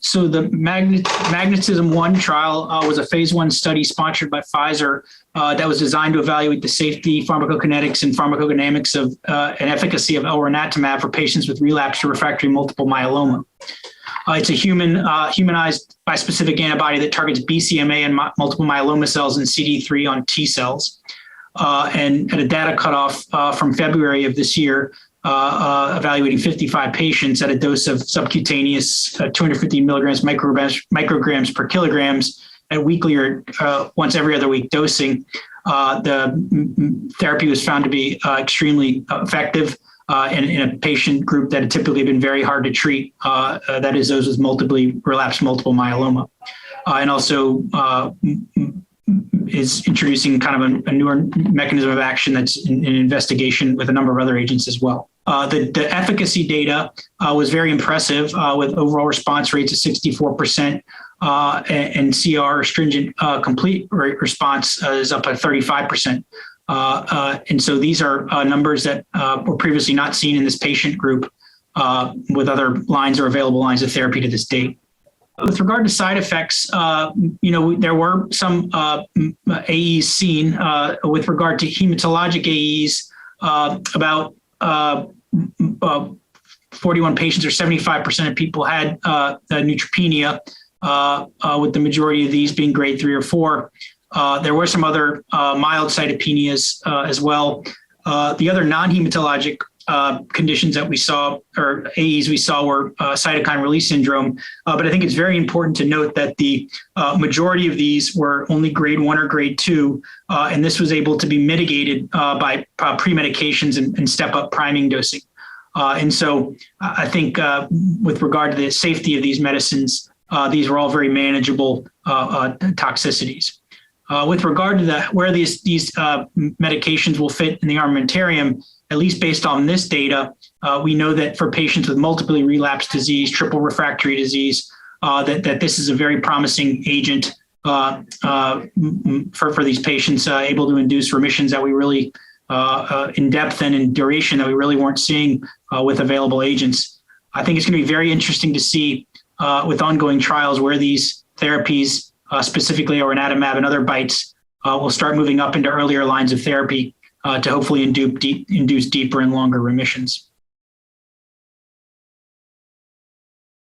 So the MagnetisMM-1 trial was a phase I study sponsored by Pfizer that was designed to evaluate the safety, pharmacokinetics, and pharmacodynamics of and efficacy of Elranatamab for patients with relapsed or refractory multiple myeloma. It's a humanized bispecific antibody that targets BCMA and multiple myeloma cells and CD3 on T cells. And at a data cutoff from February of this year, evaluating 55 patients at a dose of subcutaneous 250 micrograms per kilograms at weekly or once every other week dosing. The therapy was found to be extremely effective in a patient group that had typically been very hard to treat, that is those with relapsed multiple myeloma. And also is introducing kind of a newer mechanism of action that's in investigation with a number of other agents as well. The efficacy data was very impressive with overall response rates of 64% and CR, stringent complete response, is up by 35%. And so these are numbers that were previously not seen in this patient group with other lines or available lines of therapy to this date. With regard to side effects, there were some AEs seen with regard to hematologic AEs. About 41 patients or 75% of people had neutropenia, with the majority of these being grade 3 or 4. There were some other mild cytopenias as well. The other non-hematologic conditions that we saw, or AEs we saw, were cytokine release syndrome. But I think it's very important to note that the majority of these were only grade 1 or grade 2, and this was able to be mitigated by pre-medications and step-up priming dosing. And so I think with regard to the safety of these medicines, these were all very manageable toxicities. With regard to where these medications will fit in the armamentarium, at least based on this data, we know that for patients with multiply relapsed disease, triple refractory disease, that this is a very promising agent for these patients, able to induce remissions that we really, in depth and in duration, that we really weren't seeing with available agents. I think it's going to be very interesting to see with ongoing trials where these therapies, specifically Elranatamab and other BiTEs, will start moving up into earlier lines of therapy to hopefully induce deeper and longer remissions.